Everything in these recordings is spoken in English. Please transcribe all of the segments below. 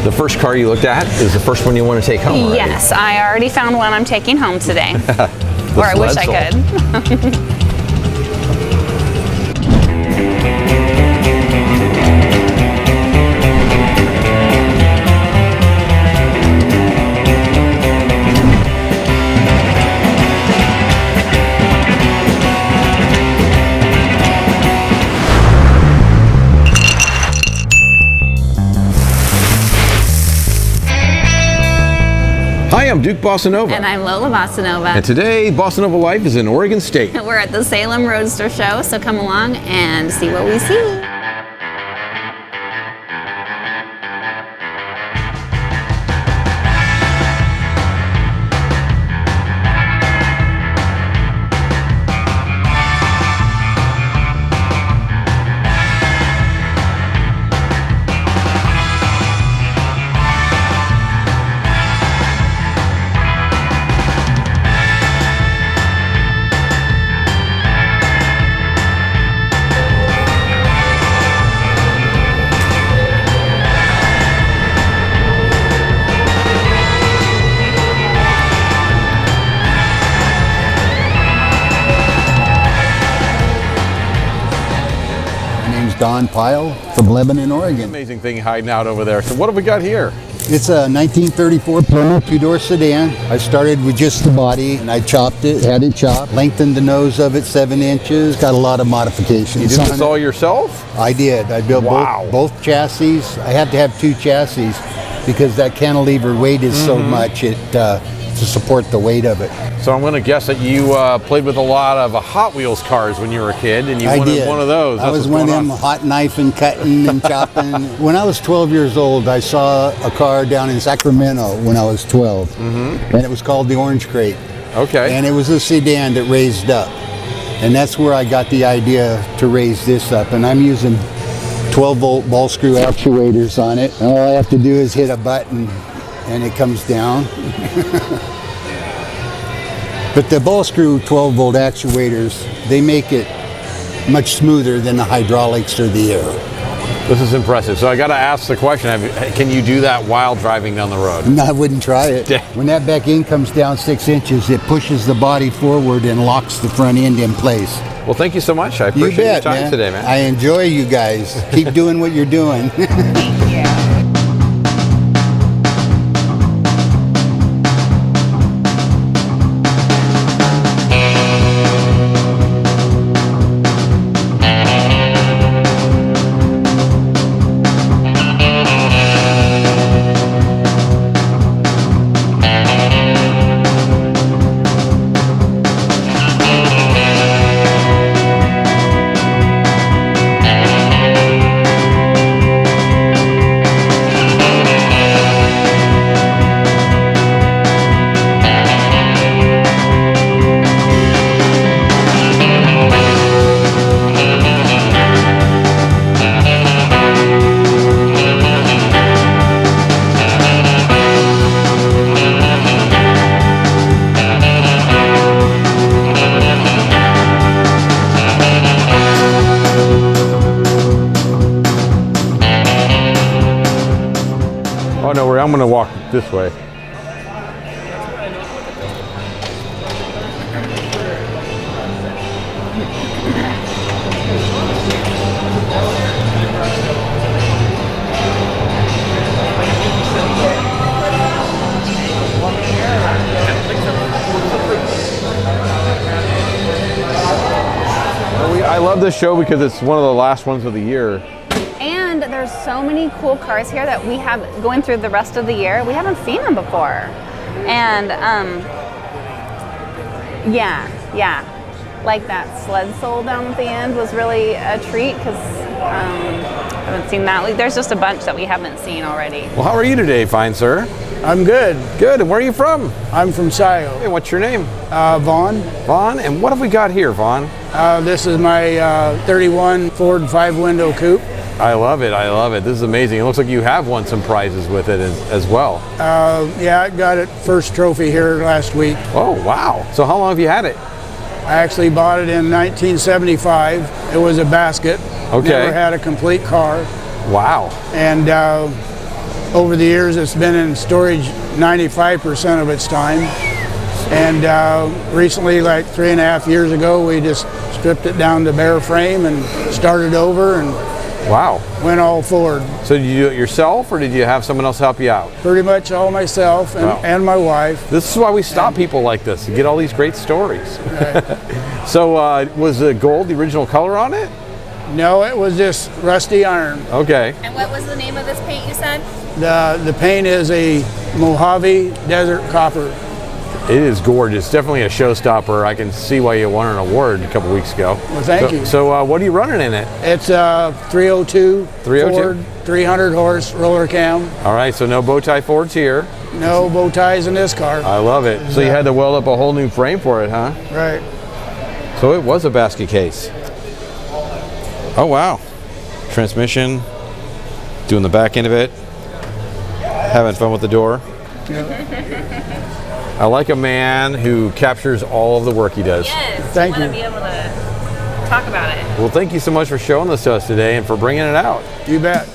The first car you looked at is the first one you want to take home, right? Yes, I already found one I'm taking home today. Or I wish I could. Hi, I'm Duke Bossa Nova. And I'm Lola Bossa Nova. And today, Bossa Nova Life is in Oregon State. We're at the Salem Roadster Show, so come along and see what we see. Don Pyle from Lebanon, Oregon. Amazing thing hiding out over there. So what have we got here? It's a 1934 Plymouth two-door sedan. I started with just the body and I chopped it, had it chopped, lengthened the nose of it 7 inches, got a lot of modifications. You did this all yourself? I did. I built both chassis. I had to have 2 chassis because that cantilever weight is so much to support the weight of it. So I'm going to guess that you played with a lot of Hot Wheels cars when you were a kid, and you wanted one of those. I was one of them hot knifing, cutting, and chopping. When I was 12 years old, I saw a car down in Sacramento when I was 12, and it was called the Orange Crate. Okay. And it was a sedan that raised up, and that's where I got the idea to raise this up. And I'm using 12-volt ball screw actuators on it. And all I have to do is hit a button, and it comes down. But the ball screw 12-volt actuators, they make it much smoother than the hydraulics or the air. This is impressive. So I got to ask the question, can you do that while driving down the road? No, I wouldn't try it. When that back end comes down 6 inches, it pushes the body forward and locks the front end in place. Well, thank you so much. I appreciate your time today, man. I enjoy you guys. Keep doing what you're doing. Oh, no, I'm going to walk this way. I love this show because it's one of the last ones of the year. And there's so many cool cars here that we have going through the rest of the year. We haven't seen them before. And yeah. Like that sled sole down at the end was really a treat because I haven't seen that. There's just a bunch that we haven't seen already. Well, how are you today, fine sir? I'm good. Good, and where are you from? I'm from Scioto. Hey, what's your name? Vaughn. Vaughn, and what have we got here, Vaughn? This is my 31 Ford 5-window coupe. I love it, I love it. This is amazing. It looks like you have won some prizes with it as well. Yeah, I got it first trophy here last week. Oh, wow. So how long have you had it? I actually bought it in 1975. It was a basket. Okay. Never had a complete car. Wow. And over the years, it's been in storage 95% of its time. And recently, like 3.5 years ago, we just stripped it down to bare frame and started over and Wow. went all Ford. So did you do it yourself, or did you have someone else help you out? Pretty much all myself and, Wow. and my wife. This is why we stop people like this, to get all these great stories. Right. So was the gold the original color on it? No, it was just rusty iron. Okay. And what was the name of this paint you said? The paint is a Mojave Desert Copper. It is gorgeous. Definitely a showstopper. I can see why you won an award a couple weeks ago. Well, thank you. So what are you running in it? It's a 302 302? Ford, 300 horse roller cam. All right, so no bow tie Fords here. No bow ties in this car. I love it. So you had to weld up a whole new frame for it, huh? Right. So it was a basket case. Oh, wow. Transmission, doing the back end of it, having fun with the door. I like a man who captures all of the work he does. Yes. Thank I you. want to be able to talk about it. Well, thank you so much for showing this to us today and for bringing it out. You bet.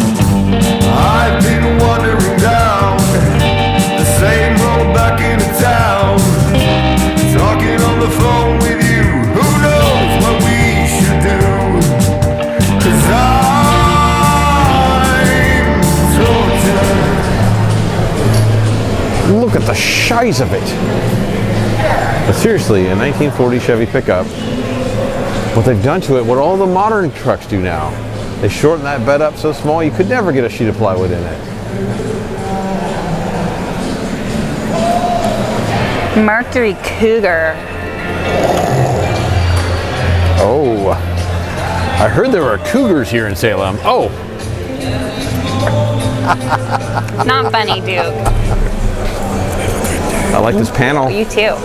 I've been wandering down the same road back into town, talking on the phone with you. Who knows what we should do? 'Cause I'm tortured. Look at the size of it. But seriously, a 1940 Chevy pickup, what they've done to it, what all the modern trucks do now. They shorten that bed up so small you could never get a sheet of plywood in it. Mercury Cougar. Oh, I heard there were cougars here in Salem. Oh, Not funny, Duke. I like this panel. You too.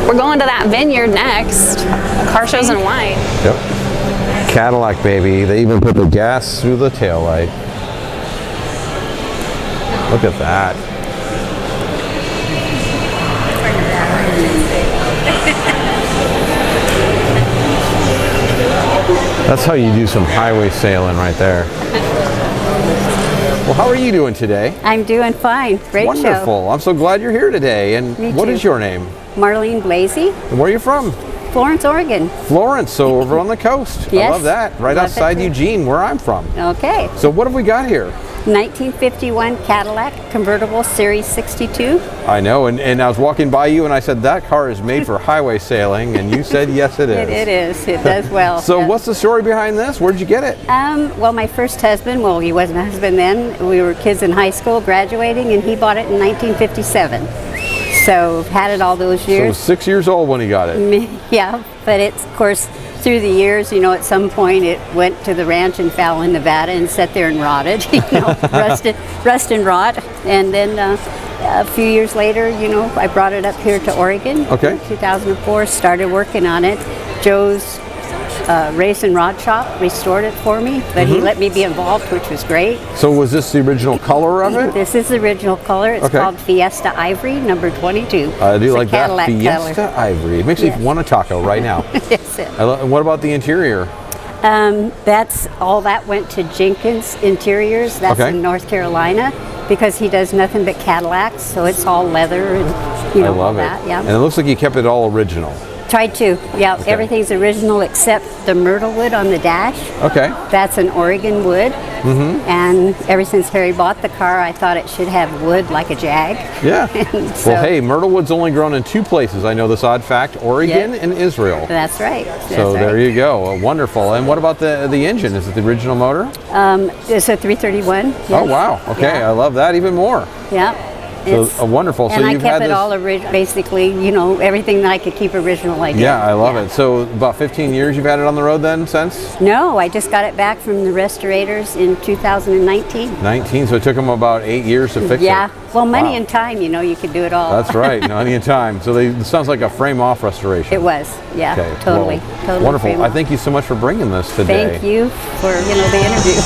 We're going to that vineyard next. Car shows in white. Yep. Cadillac, baby. They even put the gas through the taillight. Look at that. That's how you do some highway sailing right there. Well, how are you doing today? I'm doing fine. Great Wonderful. I'm so glad you're here today. And Me what too. is your name? show. Marlene Blasey, And where are you from? Florence, Oregon. Florence, so over on the coast. I Yes. love that. Right Love it outside too. Eugene, where I'm from. Okay. So what have we got here? 1951 Cadillac convertible Series 62. I know, and I was walking by you and I said, that car is made for highway sailing, and you said, yes, it is. It is. It does well. So yeah. what's the story behind this? Where'd you get it? Well, my first husband, well, he wasn't a husband then. We were kids in high school graduating, and he bought it in 1957. So had it all those So it was years. 6 years old when he got it. Yeah, but it's, of course, through the years, at some point it went to the ranch in Fallon, Nevada, and sat there and rotted, rust and rot. And then a few years later, I brought it up here to Oregon. Okay. In 2004, started working on it. Joe's race and rod shop restored it for me, but he let me be involved, which was great. So was this the original color of it? This is the original color. It's Okay. called Fiesta Ivory, number 22. I do It's a like that. Cadillac Fiesta color. Ivory. It makes me Yes. want a taco right now. That's it. And what about the interior? That's all that went to Jenkins Interiors. That's Okay. in North Carolina, because he does nothing but Cadillacs, so it's all leather and I all love it. that. Yeah. And it looks like you kept it all original. Tried to. Yeah, Okay. everything's original except the myrtle wood on the dash. Okay. That's an Oregon wood. And ever since Harry bought the car, I thought it should have wood like a Jag. Yeah. And so- Well, hey, myrtle wood's only grown in 2 places. I know this odd fact: Oregon and Israel. That's right. That's So there right. you go. Wonderful. And what about the engine? Is it the original motor? It's a 331. Oh wow. Okay, Yeah. I love that even more. Yeah. So It's- wonderful. So And I you've kept had it this. all basically, everything that I could keep original I did. Yeah, I love it. So about 15 years you've had it on the road then since? No, I just got it back from the restorators in 2019. 19. So it took them about 8 years to fix Yeah. it. Well, money Wow. and time, you could do it all. That's right. Money and time. So it sounds like a frame-off restoration. It was. Yeah. Okay. Totally. well, Totally. Wonderful. frame I off. thank you so much for bringing this today. Thank you for, the interview.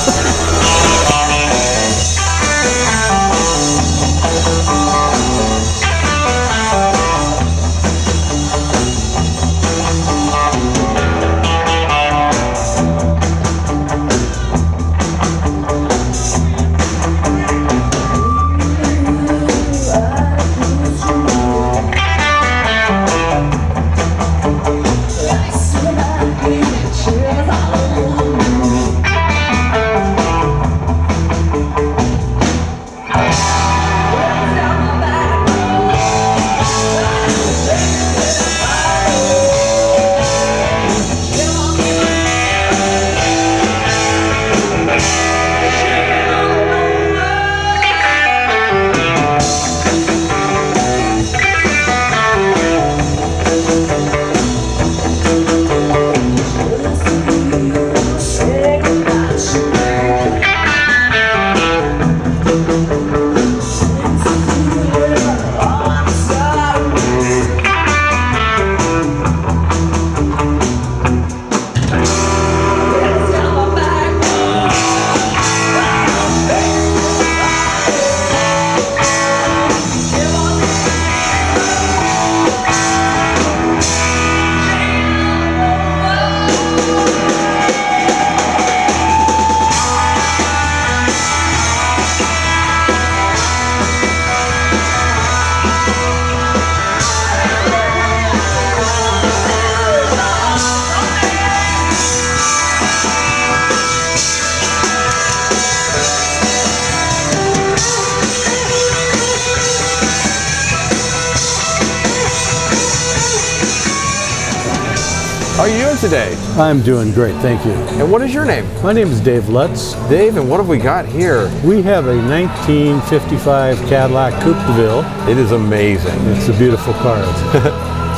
How are you doing today? I'm doing great, thank you. And what is your name? My name is Dave Lutz. Dave, and what have we got here? We have a 1955 Cadillac Coupe de Ville. It is amazing. It's a beautiful car.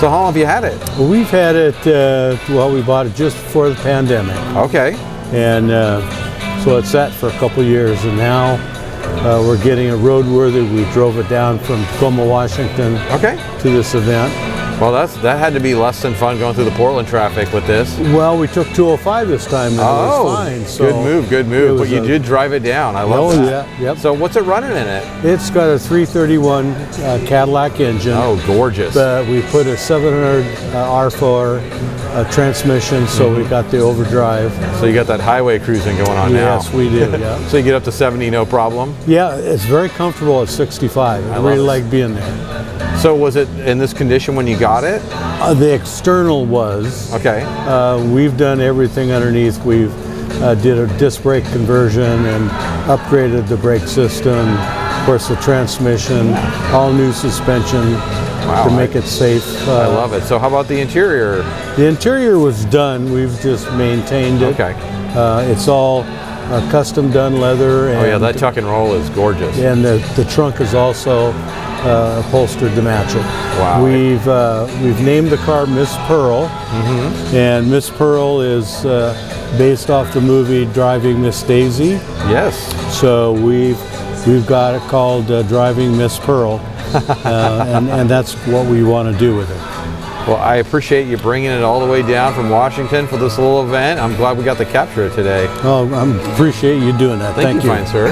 So how long have you had it? We've had it, we bought it just before the pandemic. Okay. And so it sat for a couple years, and now we're getting it roadworthy. We drove it down from Tacoma, Washington Okay. to this event. Well, that had to be less than fun going through the Portland traffic with this. Well, we took 205 this time, and it was fine. So good move, good move. it But was you did drive it down. I love Oh, that. yeah, yep. So what's it running in it? It's got a 331 Cadillac engine. Oh, gorgeous. We put a 700 R4 transmission, so we got the overdrive. So you got that highway cruising going on now. Yes, we do. Yeah, So you get up to 70, no problem. yeah. It's very comfortable at 65. I love really it. like being there. So was it in this condition when you got it? The external was. Okay. We've done everything underneath. We've did a disc brake conversion and upgraded the brake system. Of course, the transmission, all new suspension Wow, to make it safe. I love it. So how about the interior? The interior was done. We've just maintained it. Okay. It's all custom done leather. And, Oh yeah, that tuck and roll is gorgeous. And the trunk is also upholstered to match it. Wow. We've named the car Miss Pearl, and Miss Pearl is based off the movie Driving Miss Daisy. Yes. So we've got it called Driving Miss Pearl, and that's what we want to do with it. Well, I appreciate you bringing it all the way down from Washington for this little event. I'm glad we got to capture it today. Oh, I appreciate you doing that. Thank you, fine sir.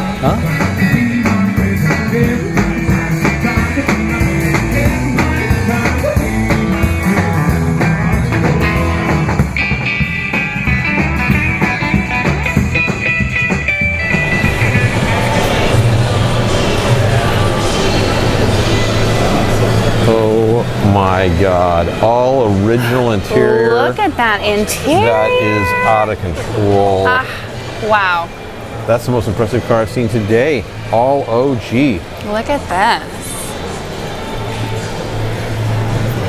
Oh my God, all original interior. Look at that interior. That is out of control. Wow. That's the most impressive car I've seen today. All OG. Look at this.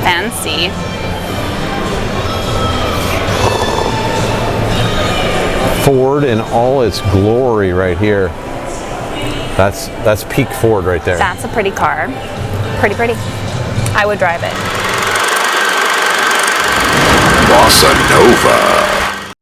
Fancy. Ford in all its glory right here. That's peak Ford right there. That's a pretty car. Pretty, pretty. I would drive it. Bossa Nova.